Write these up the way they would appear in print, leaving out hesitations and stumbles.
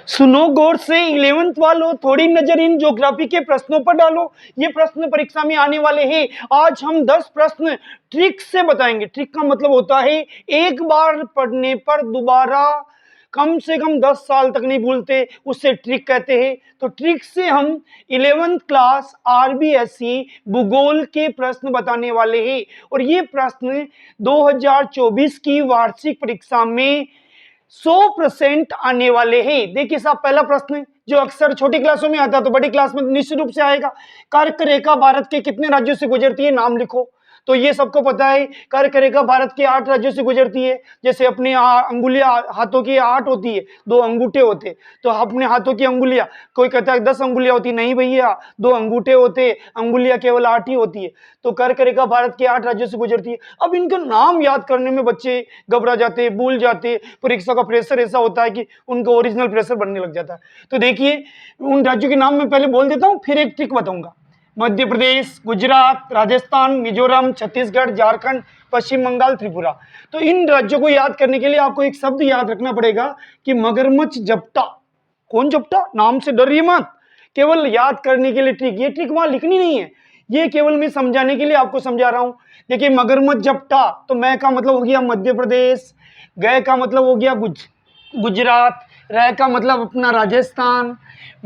सुनो गौर से 11th वालों, थोड़ी नजर इन ज्योग्राफी के प्रश्नों पर डालो। ये प्रश्न परीक्षा में आने वाले हैं। आज हम 10 प्रश्न ट्रिक से बताएंगे। ट्रिक का मतलब होता है एक बार पढ़ने पर दोबारा कम से कम 10 साल तक नहीं भूलते, उससे ट्रिक कहते हैं। तो ट्रिक से हम 11th क्लास आरबीएसई भूगोल के प्रश्न बताने वाले हैं। और ये प्रश्न 2024 की वार्षिक परीक्षा में 100% आने वाले हैं। देखिए साहब, पहला प्रश्न जो अक्सर छोटी क्लासों में आता है तो बड़ी क्लास में निश्चित रूप से आएगा। कर्क रेखा भारत के कितने राज्यों से गुजरती है, नाम लिखो। तो ये सबको पता है, कर्क रेखा भारत के 8 राज्यों से गुजरती है। जैसे अपने अंगुलियां हाथों की 8 होती है, 2 अंगूठे होते, तो अपने हाथों की अंगुलियां, कोई कहता है 10 अंगुलियां होती, नहीं भैया 2 अंगूठे होते, अंगुलियां केवल 8 ही होती है। तो कर्क रेखा भारत के 8 राज्यों से गुजरती है। अब इनका नाम याद करने में बच्चे घबरा जाते, भूल जाते। परीक्षा का प्रेशर ऐसा होता है कि उनको ओरिजिनल प्रेशर बनने लग जाता है। तो देखिए, उन राज्यों के नाम मैं पहले बोल देता हूं, फिर एक ट्रिक बताऊंगा। मध्य प्रदेश, गुजरात, राजस्थान, मिजोरम, छत्तीसगढ़, झारखंड, पश्चिम बंगाल, त्रिपुरा। तो इन राज्यों को याद करने के लिए आपको एक शब्द याद रखना पड़ेगा कि मगरमच्छ जपटा। कौन जपटा? नाम से डरिए मत, केवल याद करने के लिए ट्रिक। ये ट्रिक वहां लिखनी नहीं है, ये केवल मैं समझाने के लिए आपको समझा रहा हूं। देखिए, मगरमच्छ जपटा, तो मैं का मतलब हो गया मध्य प्रदेश, गए का मतलब हो गया गुजरात, रह का मतलब अपना राजस्थान,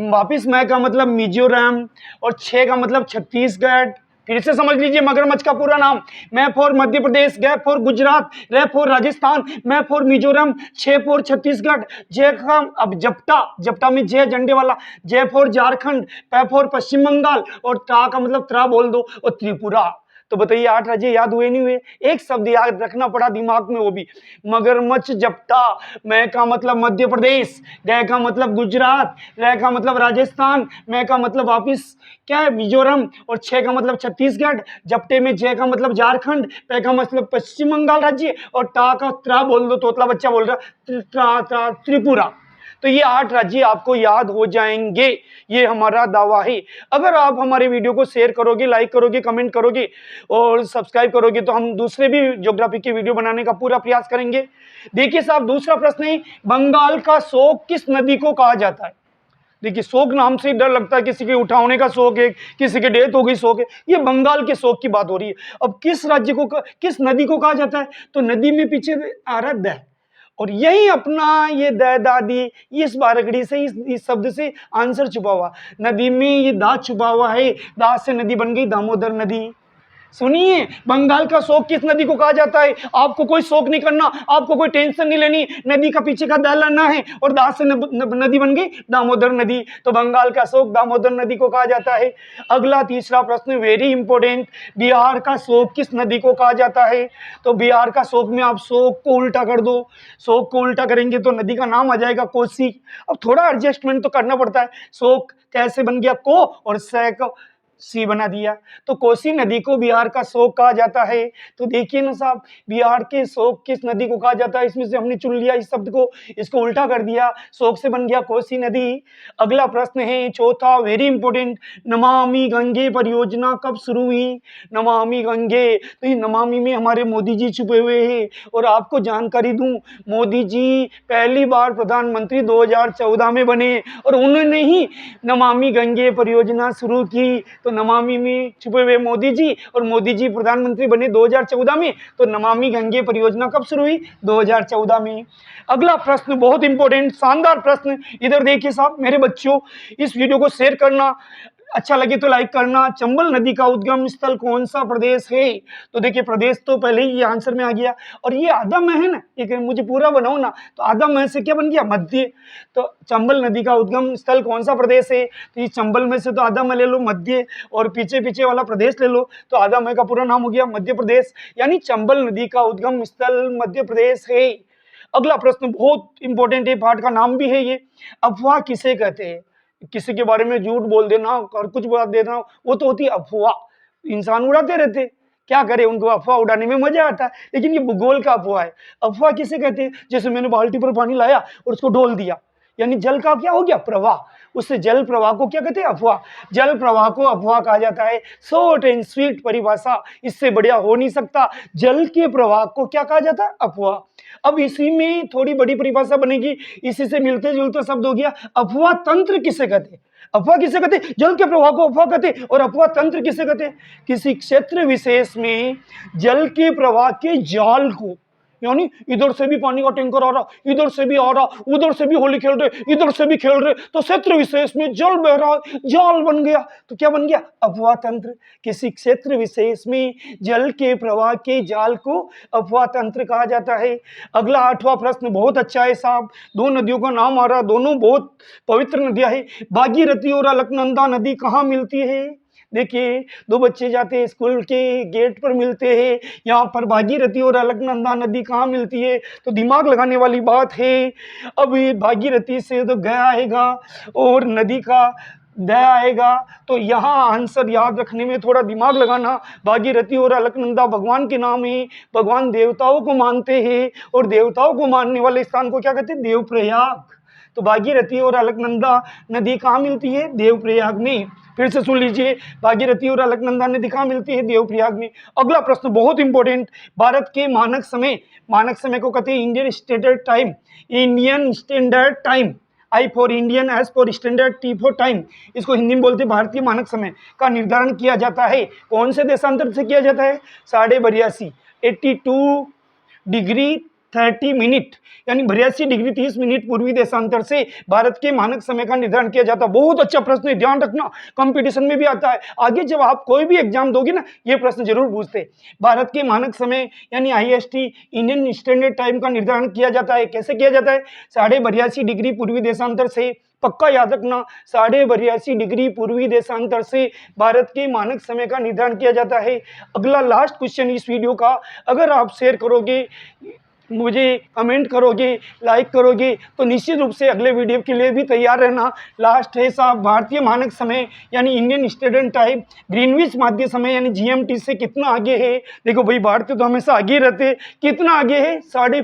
वापिस मैं का मतलब मिजोरम, और छः का मतलब छत्तीसगढ़। फिर से समझ लीजिए मगरमच्छ का पूरा नाम। मैं फॉर मध्य प्रदेश, गए फॉर गुजरात, रह फॉर राजस्थान, मैं फॉर मिजोरम, छः फॉर छत्तीसगढ़, जय का अब जपटा, जपटा में जय झंडे वाला, जय फॉर झारखंड, पै फॉर पश्चिम बंगाल, और टा का मतलब त्रा बोल दो, और त्रिपुरा। तो बताइए 8 राज्य याद हुए नहीं हुए? एक शब्द याद रखना पड़ा दिमाग में, वो भी मगरमच्छ जपटा। मैं का मतलब मध्य प्रदेश, गए का मतलब गुजरात, रह का मतलब राजस्थान, मैं का मतलब वापिस क्या है मिजोरम, और छः का मतलब छत्तीसगढ़, जपटे में जय का मतलब झारखंड, पै का मतलब पश्चिम बंगाल राज्य, और टा का त्रा बोल दो, तोतला बच्चा बोल रहा त्रिपुरा। तो ये 8 राज्य आपको याद हो जाएंगे, ये हमारा दावा है। अगर आप हमारे वीडियो को शेयर करोगे, लाइक करोगे, कमेंट करोगे और सब्सक्राइब करोगे तो हम दूसरे भी ज्योग्राफी के वीडियो बनाने का पूरा प्रयास करेंगे। देखिए साहब, दूसरा प्रश्न है, बंगाल का शोक किस नदी को कहा जाता है? देखिए, शोक नाम से डर लगता है, किसी के उठाने का शोक है, किसी के डेथ हो गई शोक है। ये बंगाल के शोक की बात हो रही है। अब किस राज्य को, किस नदी को कहा जाता है? तो नदी में पीछे आ रहा है द, और यही अपना ये द दादी, इस बारगड़ी से, इस शब्द से आंसर छुपा हुआ। नदी में ये दा छुपा हुआ है, दा से नदी बन गई दामोदर नदी। सुनिए, बंगाल का शोक किस नदी को कहा जाता है? आपको कोई शोक नहीं करना, आपको कोई टेंशन नहीं लेनी, नदी का पीछे का दा लाना है, और दा से नदी बन गई दामोदर नदी। तो बंगाल का शोक दामोदर नदी को कहा जाता है। अगला तीसरा प्रश्न वेरी इंपॉर्टेंट, बिहार का शोक किस नदी को कहा जाता है? तो बिहार का शोक में आप शोक को उल्टा कर दो, शोक को उल्टा करेंगे तो नदी का नाम आ जाएगा कोसी। अब थोड़ा एडजस्टमेंट तो करना पड़ता है, शोक कैसे बन गया को, और सै को सी बना दिया, तो कोसी नदी को बिहार का शोक कहा जाता है। तो देखिए ना साहब, बिहार के शोक किस नदी को कहा जाता है, इसमें से हमने चुन लिया इस शब्द को, इसको उल्टा कर दिया, शोक से बन गया कोसी नदी। अगला प्रश्न है चौथा, वेरी इंपॉर्टेंट, नमामि गंगे परियोजना कब शुरू हुई? नमामि गंगे, तो ये नमामि में हमारे मोदी जी छुपे हुए हैं। और आपको जानकारी दूं, मोदी जी पहली बार प्रधानमंत्री 2014 में बने, और उन्होंने ही नमामि गंगे परियोजना शुरू की। तो नमामि में छुपे हुए मोदी जी, और मोदी जी प्रधानमंत्री बने 2014 में। तो नमामि गंगे परियोजना कब शुरू हुई? 2014 में। अगला प्रश्न बहुत इंपॉर्टेंट, शानदार प्रश्न, इधर देखिए साहब मेरे बच्चों, इस वीडियो को शेयर करना, अच्छा लगे तो लाइक करना। चंबल नदी का उद्गम स्थल कौन सा प्रदेश है? तो देखिए, प्रदेश तो पहले ही ये आंसर में आ गया, और ये आधा में है ना, ये मुझे पूरा बनाओ ना, तो आधा में से क्या बन गया? मध्य। तो चंबल नदी का उद्गम स्थल कौन सा प्रदेश है? तो ये चंबल में से तो आधा में ले लो मध्य, और पीछे पीछे वाला प्रदेश ले लो, तो आधा में का पूरा नाम हो गया मध्य प्रदेश, यानी चंबल नदी का उद्गम स्थल मध्य प्रदेश है। अगला प्रश्न बहुत इंपॉर्टेंट है, पाठ का नाम भी है ये, अफवाह किसे कहते हैं? किसी के बारे में झूठ बोल देना और कुछ बात देना, वो तो होती है अफवाह। इंसान उड़ाते रहते, क्या करें, उनको अफवाह उड़ाने में मजा आता है, लेकिन ये भूगोल का अफवाह है। अफवाह किसे कहते हैं? जैसे मैंने बाल्टी पर पानी लाया और उसको ढोल दिया, यानी जल का क्या हो गया? प्रवाह। उस जल प्रवाह को क्या कहते हैं? अफवाह। जल प्रवाह को अफवाह कहा जाता है। शॉर्ट एंड स्वीट परिभाषा, इससे बढ़िया हो नहीं सकता। जल के प्रवाह को क्या कहा जाता है? अफवाह। अब इसी में थोड़ी बड़ी परिभाषा बनेगी, इसी से मिलते जुलते शब्द हो गया, अफवाह तंत्र किसे कहते हैं? अफवाह किसे कहते हैं? जल के प्रवाह को अफवाह कहते हैं। और अफवाह तंत्र किसे कहते हैं? किसी क्षेत्र विशेष में जल के प्रवाह के जाल को, यानी इधर से भी पानी का टैंकर आ रहा, इधर से भी आ रहा, उधर से भी होली खेल रहे, इधर से भी खेल रहे, तो क्षेत्र विशेष में जल बह रहा, जाल बन गया, तो क्या बन गया? अफवाह तंत्र। किसी क्षेत्र विशेष में जल के प्रवाह के जाल को अफवाह तंत्र कहा जाता है। अगला 8वां प्रश्न बहुत अच्छा है साहब। दो नदियों का नाम आ रहा, दोनों बहुत पवित्र नदियां है। भागीरथी और अलकनंदा नदी कहाँ मिलती है? देखिए, दो बच्चे जाते हैं स्कूल के गेट पर, मिलते हैं यहाँ पर भागीरथी और अलकनंदा नदी कहाँ मिलती है, तो दिमाग लगाने वाली बात है। अब ये भागीरथी से तो गया आएगा और नदी का दया आएगा, तो यहाँ आंसर याद रखने में थोड़ा दिमाग लगाना। भागीरथी और अलकनंदा भगवान के नाम है, भगवान देवताओं को मानते हैं और देवताओं को मानने वाले स्थान को क्या कहते हैं? देवप्रयाग। तो भागीरथी और अलकनंदा नदी कहाँ मिलती है? देवप्रयाग में। फिर से सुन लीजिए, भागीरथी और अलकनंदा नदी कहाँ मिलती है? देवप्रयाग में। अगला प्रश्न बहुत इंपॉर्टेंट, भारत के मानक समय को कहते हैं Indian standard time. Indian standard time, I for Indian, S for standard, T for time, इसको हिंदी में बोलते हैं भारतीय मानक समय का निर्धारण किया जाता है। कौन से देशांतर से किया जाता है? 82.5, 82 डिग्री 30 मिनट, यानी 82 डिग्री 30 मिनट पूर्वी देशांतर से भारत के मानक समय का निर्धारण किया जाता है। बहुत अच्छा प्रश्न है, ध्यान रखना, कंपटीशन में भी आता है। आगे जब आप कोई भी एग्जाम दोगे ना, ये प्रश्न जरूर पूछते। भारत के मानक समय यानी IST, इंडियन स्टैंडर्ड टाइम का निर्धारण किया जाता है। कैसे किया जाता है? 82.5 डिग्री पूर्वी देशांतर से, पक्का याद रखना, 82.5 डिग्री पूर्वी देशांतर से भारत के मानक समय का निर्धारण किया जाता है। अगला लास्ट क्वेश्चन इस वीडियो का, अगर आप शेयर करोगे, मुझे कमेंट करोगे, लाइक करोगे, तो निश्चित रूप से अगले वीडियो के लिए भी तैयार रहना। लास्ट है साहब, भारतीय मानक समय यानी इंडियन स्टैंडर्ड टाइम ग्रीनविच मध्य समय यानी GMT से कितना आगे है? देखो भाई, भारतीय तो हमेशा आगे रहते, कितना आगे है? 5.5